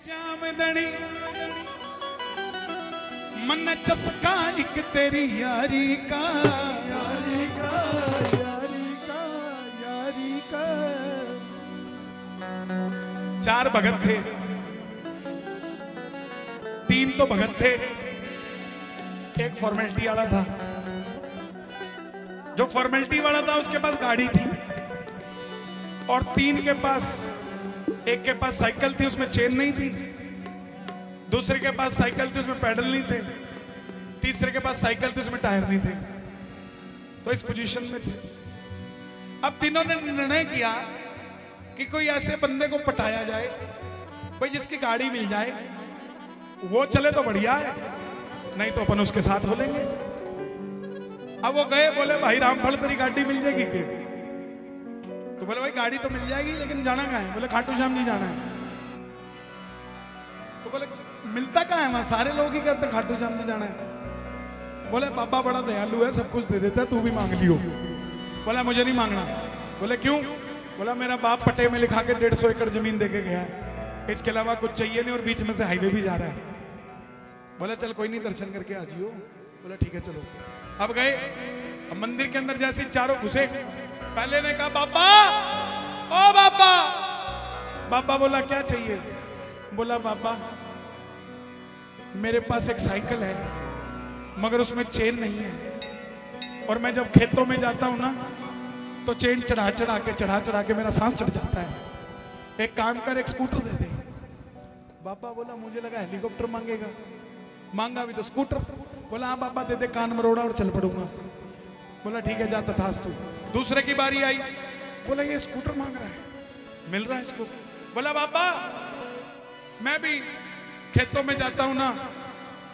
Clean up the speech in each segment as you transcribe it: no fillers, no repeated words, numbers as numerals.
श्यामदनी मन चस्का एक तेरी यारी का, यारी का, यारी का, यारी का। चार भगत थे, तीन तो भगत थे, एक फॉर्मेलिटी वाला था। जो फॉर्मेलिटी वाला था उसके पास गाड़ी थी और तीन के पास, एक के पास साइकिल थी उसमें चेन नहीं थी, दूसरे के पास साइकिल थी उसमें पैडल नहीं थे, तीसरे के पास साइकिल थी उसमें टायर नहीं थे। तो इस पोजीशन में थे। अब तीनों ने निर्णय किया कि कोई ऐसे बंदे को पटाया जाए भाई जिसकी गाड़ी मिल जाए, वो चले तो बढ़िया है, नहीं तो अपन उसके साथ हो लेंगे। अब वो गए, बोले भाई रामफल तेरी गाड़ी मिल जाएगी क्या? तो बोले भाई गाड़ी तो मिल जाएगी लेकिन जाना कहाँ है? बोले खाटू श्याम जी जाना है। तो बोले मिलता कहाँ है वहां? सारे लोग ही कहते खाटू श्याम जी जाना है। बोले बाबा बड़ा दयालु है, सब कुछ दे देता है, तू भी मांग लियो। बोला मुझे नहीं मांगना। बोले क्यों? बोला मेरा बाप पट्टे में लिखा के 150 एकड़ जमीन देके गया है, इसके अलावा कुछ चाहिए नहीं और बीच में से हाईवे भी जा रहा है। बोला चल कोई नहीं, दर्शन करके आ जियो। बोला ठीक है चलो। अब गए, अब मंदिर के अंदर जैसे चारों घुसे, पहले ने कहा बाबा, ओ बाबा। बाबा बोला क्या चाहिए? बोला बाबा मेरे पास एक साइकिल है मगर उसमें चेन नहीं है, और मैं जब खेतों में जाता हूं ना तो चेन चढ़ा चढ़ा के मेरा सांस चढ़ जाता है। एक काम कर, एक स्कूटर दे दे। बाबा बोला मुझे लगा हेलीकॉप्टर मांगेगा, मांगा भी तो स्कूटर। बोला हाँ बाबा दे दे, कान मरोड़ा और चल पड़ूंगा। बोला ठीक है जा तथास्तु। दूसरे की बारी आई, बोला ये स्कूटर मांग रहा है, मिल रहा है इसको। बोला बाबा मैं भी खेतों में जाता हूं ना,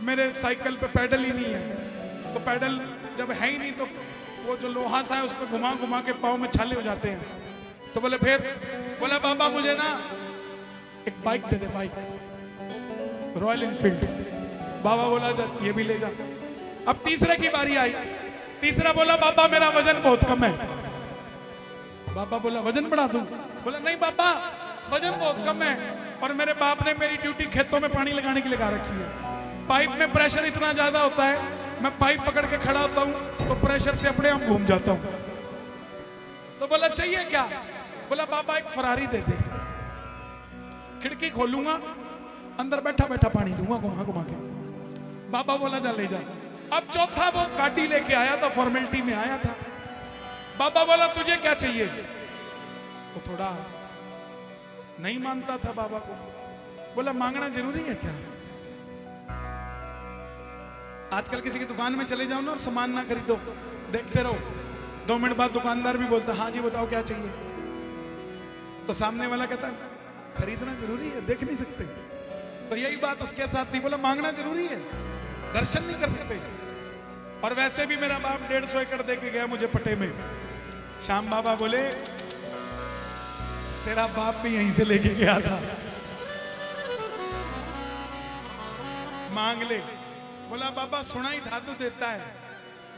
मेरे साइकिल पे पैडल ही नहीं है, तो पैडल जब है ही नहीं तो वो जो लोहा सा है उस पर घुमा घुमा के पाँव में छाले हो जाते हैं। तो बोले फिर? बोला बाबा मुझे ना एक बाइक दे दे, बाइक रॉयल एनफील्ड। बाबा बोला जा ये भी ले जा। अब तीसरे की बारी आई, तीसरा बोला बाबा मेरा वजन बहुत कम है। बाबा बोला वजन बढ़ा दूं? बोला नहीं बाबा वजन बहुत कम है और मेरे बाप ने मेरी ड्यूटी खेतों में पानी लगाने की लगा रखी है, पाइप में प्रेशर इतना ज्यादा होता है, मैं पाइप पकड़ के खड़ा होता हूं तो प्रेशर से अपने आप घूम जाता हूं। तो बोला चाहिए क्या? बोला बाबा एक फरारी दे दे, खिड़की खोलूंगा अंदर बैठा बैठा पानी दूंगा घुमा घुमा के। बाबा बोला जा ले जा। अब चौथा वो गाड़ी लेके आया था, फॉर्मेलिटी में आया था। बाबा बोला तुझे क्या चाहिए? वो थोड़ा नहीं मानता था बाबा को। बोला मांगना जरूरी है क्या? आजकल किसी की दुकान में चले जाओ ना और सामान ना खरीदो, देखते रहो, 2 मिनट बाद दुकानदार भी बोलता हाँ जी बताओ क्या चाहिए। तो सामने वाला कहता खरीदना जरूरी है, देख नहीं सकते। तो यही बात उसके साथ नहीं, बोला मांगना जरूरी है, दर्शन नहीं कर सकते। और वैसे भी मेरा बाप 150 एकड़ दे के गया मुझे पट्टे में। श्याम बाबा बोले तेरा बाप भी यहीं से लेके गया था, मांग ले। बोला बाबा सुना ही धातु देता है,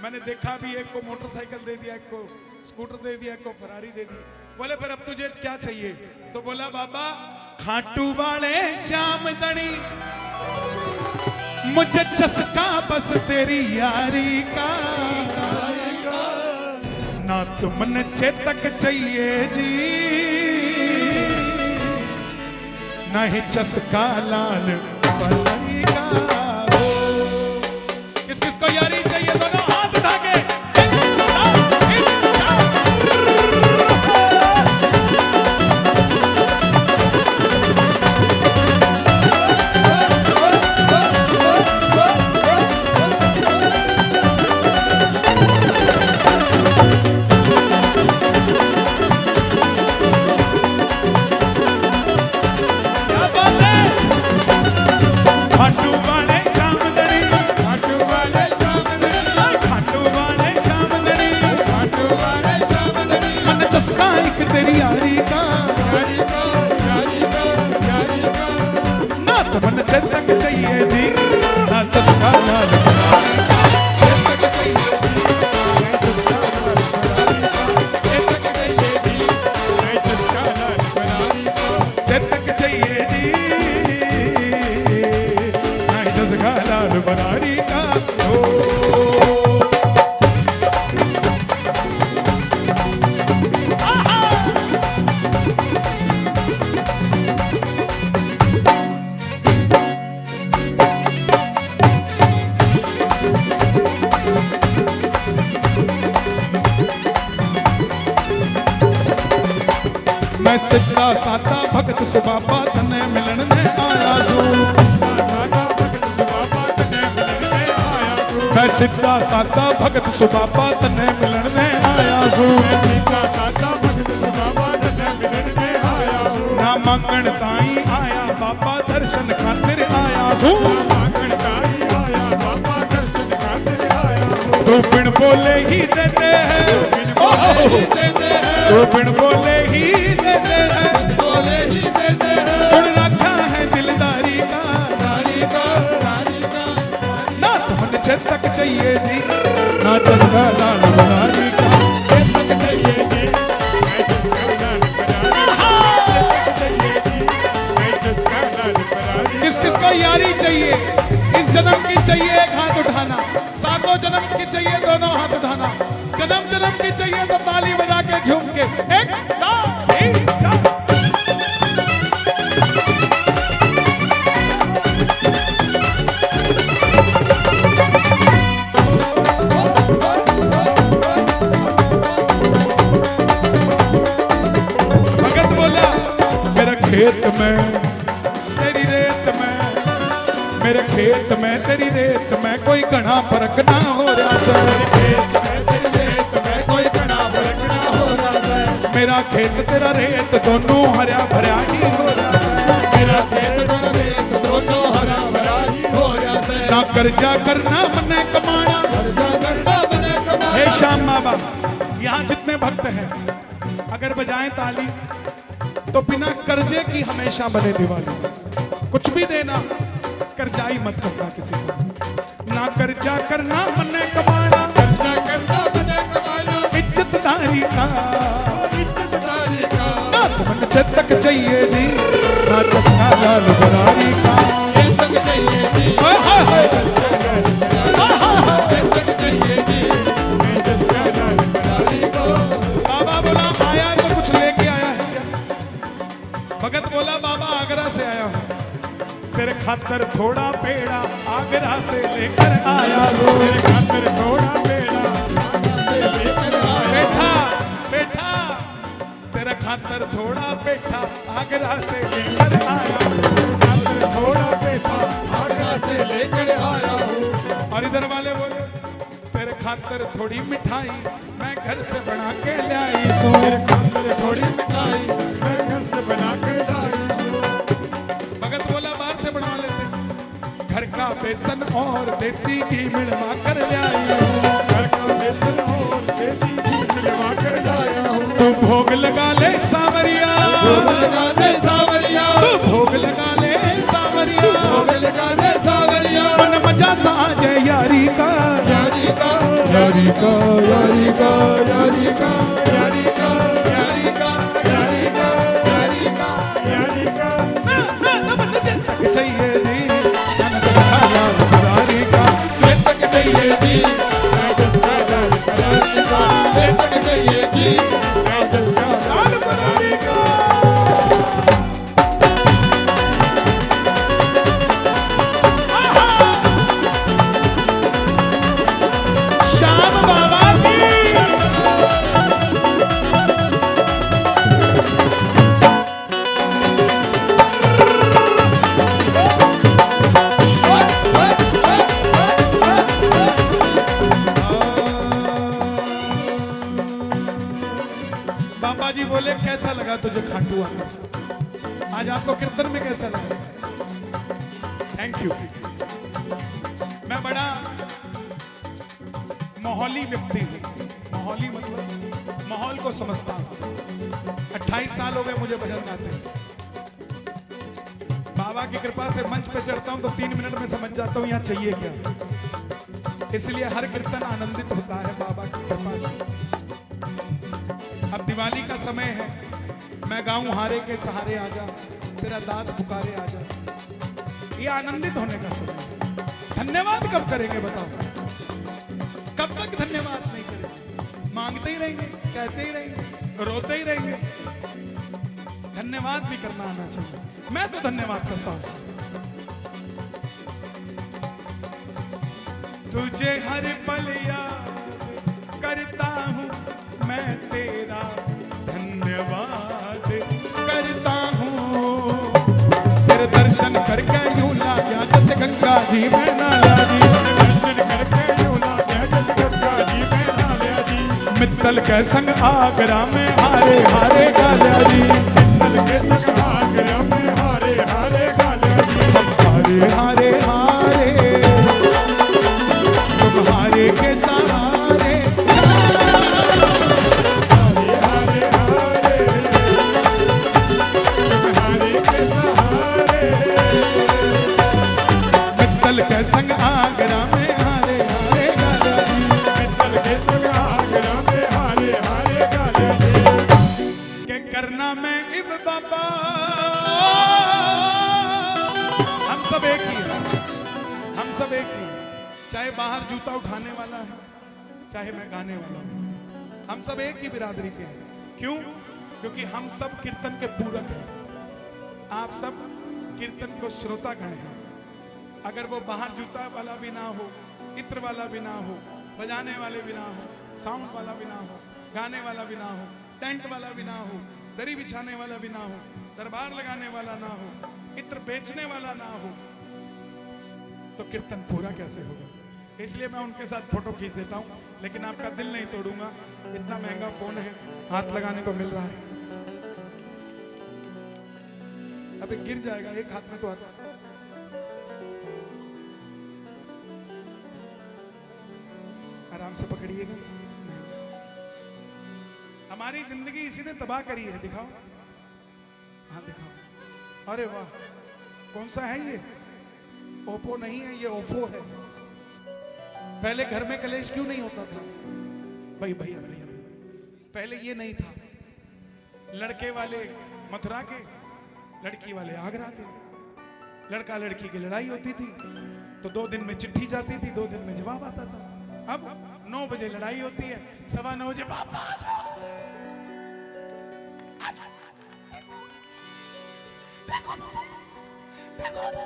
मैंने देखा भी, एक को मोटरसाइकिल दे दिया, एक को स्कूटर दे दिया, एक को फरारी दे दी। बोले फिर अब तुझे क्या चाहिए? तो बोला बाबा खाटू वाले श्याम दनी मुझे चस्का बस तेरी यारी का, ना तुमने चेतक चाहिए जी, नहीं चस्का लाल पलई का। किस किस को यारी चाहिए? दोनों हाथ उठा के। तेरी यारी का, ना तो मन चेतक चाहिए जी, ना चस्का लाल चेतक चाहिए जी, लाल बनारी का हो। मैं सिद्धा साधा भगत सुबाबा तने मिलन ने आया सू। मैं सिद्धा साधा भगत सुबाबा तने मिलन ने आया सू। ना मंगण ताई आया बाबा दर्शन खातिर आया सू। तू बिन बोले ही देते हैं, तू बिन बोले ही देते हैं, सुन रखा है दिलदारी का, ना तो तक चाहिए जी, ना चस्का लाल बनारी का। किस किस को यारी चाहिए, इस जन्म की चाहिए एक हाथ उठाना, सातों जन्म की चाहिए दोनों हाथ उठाना, जन्म जन्म की चाहिए तो ताली बजा के झूम के एक दो तीन चार। भगत बोला मेरे खेत में तेरी रेत में, मेरे खेत में तेरी रेत में कोई घना फर्क ना हो रहा है। मेरा खेत तेरा रेत दोनों हरा भरा ही हो रहा है। मेरा खेत तेरा रेत दोनों हरा भरा ही हो रहा है। ना कर्जा करना मने कमाया, हे श्याम बाबा यहाँ जितने भक्त हैं अगर बजाएं ताली तो बिना कर्जे की हमेशा बने दिवाली। कुछ भी देना कर्जाई मत करना किसी को, ना कर्जा करना मने कमाना, कर्जा करना मने कमाना, इज्जतदारी का, ना तुमने तक चाहिए जी, ना चस्का लाल बनारी का। बाबा बोला आया तो कुछ लेके आया है क्या? भगत बोला बाबा आगरा से आया हूँ, तेरे खातर थोड़ा पेड़ा आगरा से लेकर आया हूँ। तेरे खातर थोड़ा पेड़ा बैठा बैठा, तेरे खातर थोड़ा पेठा आगरा से लेकर आया हूँ। थोड़ा पेठा आगरा से लेकर आया हूँ। और इधर वाले बोले तेरे खातर थोड़ी मिठाई मैं घर से बना के लाई हूँ। तेरे खातर थोड़ी मिठाई मैं घर से बना के लाई हूँ। भगत बोला बाहर से बना लेते, घर का बेसन और देसी घी मिलवा कर लाई हूँ। घर का बेसन और देसी घी मिलवा कर लाया हूँ। तू भोग लगा ले सावरिया, भोग लगा ले सावरिया, तू भोग लगा ले सावरिया, भोग लगा ले सावरिया। मन मजा सा आ जाए यारी का, यारी का, यारी का, यारी का, यारी का, यारी का, यारी का, यारी का, यारी का, यारी का। ना मन तक चाहिए जी, मन यारी का, तक चाहिए जी, तक चाहिए जी, लाल बनारी का। श्याम बाबा की बाबा जी बोले कैसा लगा तुझे खाटू आकर? आज आपको कीर्तन में कैसा लगा? Thank you. मैं बड़ा माहौली व्यक्ति हूँ, माहौली मतलब माहौल को समझता हूँ। 28 साल हो गए मुझे भजन गाते हैं। बाबा की कृपा से मंच पे चढ़ता हूँ तो 3 मिनट में समझ जाता हूँ यहाँ चाहिए क्या। इसलिए हर कीर्तन आनंदित होता है बाबा की कृपा से। अब दिवाली का समय है, मैं गाऊं हारे के सहारे आजा, तेरा दास पुकारे आजा। ये आनंदित होने का समय है। धन्यवाद कब करेंगे बताओ? कब तक धन्यवाद नहीं करेंगे? मांगते ही रहेंगे, कहते ही रहेंगे, रोते ही रहेंगे। धन्यवाद भी करना आना चाहिए। मैं तो धन्यवाद करता हूं। तुझे हर पल याद करता हूं मैं, तेरा धन्यवाद करता हूं। तेरे दर्शन करके यूं लाया जैसे गंगा जी में नाला जी, दर्शन करके यूं लाया जैसे गंगा जी में नाला जी। मित्तल के संग आगरा में हारे हारे गालिया जी, मित्तल के संग आगरा में हारे हारे गालिया जी। हम हारे हारे हारे, तुम हारे के सहारे, हारे हारे हारे, तुम हारे के सहारे। मित्तल के संग आगरा में हारे हारे गालिया जी, मित्तल के संग आगरा में हारे हारे गालिया जी। के करना में इब बाबा, हम सब एक ही हैं, हम सब एक ही हैं। चाहे बाहर जूता उठाने वाला है, चाहे मैं गाने वाला हूं, हम सब एक ही बिरादरी के हैं। क्यों? क्योंकि हम सब कीर्तन के पूरक हैं। आप सब कीर्तन को श्रोतागण हैं। अगर वो बाहर जूता वाला भी ना हो, इत्र वाला भी ना हो, बजाने वाले भी ना हो, साउंड वाला भी ना हो, गाने वाला भी ना हो, टेंट वाला भी ना हो, दरी बिछाने वाला भी ना हो, दरबार लगाने वाला ना हो, इत्र बेचने वाला ना हो, तो कीर्तन पूरा कैसे होगा? इसलिए मैं उनके साथ फोटो खींच देता हूं, लेकिन आपका दिल नहीं तोड़ूंगा। इतना महंगा फोन है, हाथ लगाने को मिल रहा है, अबे गिर जाएगा, एक हाथ में तो आता। आराम से पकड़िएगा। हमारी जिंदगी इसी ने तबाह करी है। दिखाओ, हाँ दिखाओ। अरे वाह, कौन सा है ये? ओप्पो नहीं है, ये ओफो है। पहले घर में कलेश क्यों नहीं होता था? भाई भैया भैया, पहले ये नहीं था। लड़के वाले मथुरा के, लड़की वाले आगरा के। लड़का लड़की की लड़ाई होती थी तो 2 दिन में चिट्ठी जाती थी, 2 दिन में जवाब आता था। अब 9 बजे लड़ाई होती है, 9:15 बजे पापा आ जाओ, देखो तो सही, देखो तो।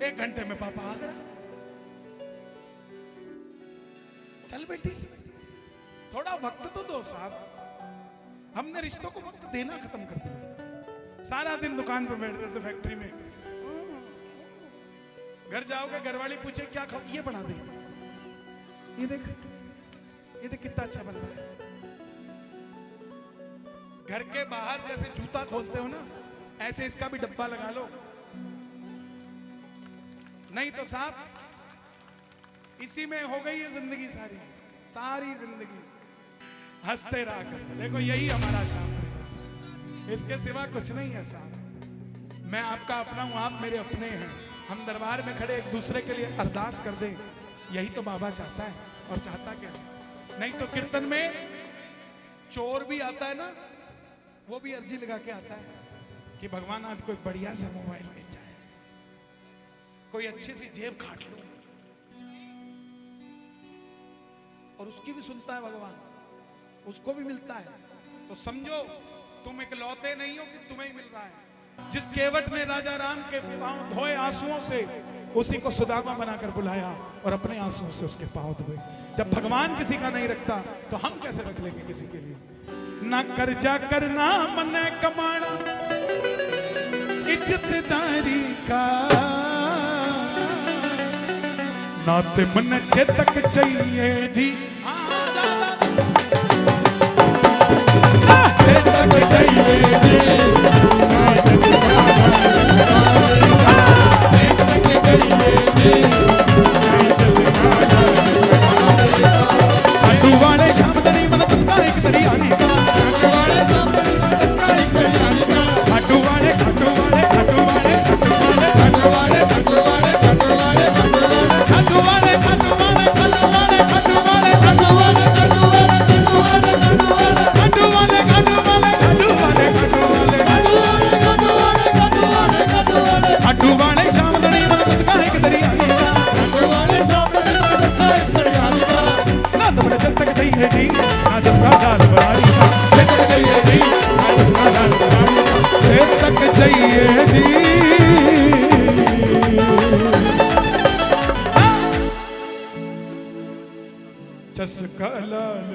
1 घंटे में पापा आगरा। चल बेटी, थोड़ा वक्त तो दो साहब। हमने रिश्तों को वक्त देना खत्म कर दिया। सारा दिन दुकान पर बैठ रहे थे, फैक्ट्री में। घर जाओगे, घरवाली पूछे क्या खाओ, ये बना दे, ये देख कितना अच्छा बन रहा है। घर के बाहर जैसे जूता खोलते हो ना, ऐसे इसका भी डब्बा लगा लो। नहीं तो साहब इसी में हो गई है जिंदगी, सारी जिंदगी हंसते रहा कर। देखो यही हमारा शाम है, इसके सिवा कुछ नहीं है साहब। मैं आपका अपना हूं, आप मेरे अपने हैं। हम दरबार में खड़े एक दूसरे के लिए अरदास कर दें, यही तो बाबा चाहता है। और चाहता क्या? नहीं तो कीर्तन में चोर भी आता है ना, वो भी अर्जी लगा के आता है कि भगवान आज कोई बढ़िया सा मोबाइल मिल जाए, कोई अच्छी सी जेब काट लो। और उसकी भी सुनता है भगवान, उसको भी मिलता है। तो समझो तुम इकलौते नहीं हो कि तुम्हें ही मिल रहा है। जिस केवट ने राजा राम के पांव धोए आंसुओं से, उसी को सुदामा बनाकर बुलाया और अपने आंसुओं से उसके पांव धोए। जब भगवान किसी का नहीं रखता तो हम कैसे रख लेंगे किसी के लिए? ना कर्जा करना मन कमाना इज्जतदारी का, नाते मन चेतक चाहिए जी, चेतक चाहिए जी, खाटूवाले शाम तरी मन तस्का एक तरी आने का, खाटूवाले शाम तरी मन तस्का एक तरी आने का, खाटूवाले खाटूवाले खाटूवाले खाटूवाले खाटूवाले खाटूवाले खाटूवाले खाटूवाले खाटूवाले खाटूवाले खाटूवाले खाटूवाले खाटूवाले खाटूवाले शाम तरी मन तस्का एक तरी आने का, चाहिए जी ना जिसका जाल बनानी था, छेद तक चाहिए जी ना जिसका जाल बनानी था, छेद तक चाहिए जी। चस्का लाल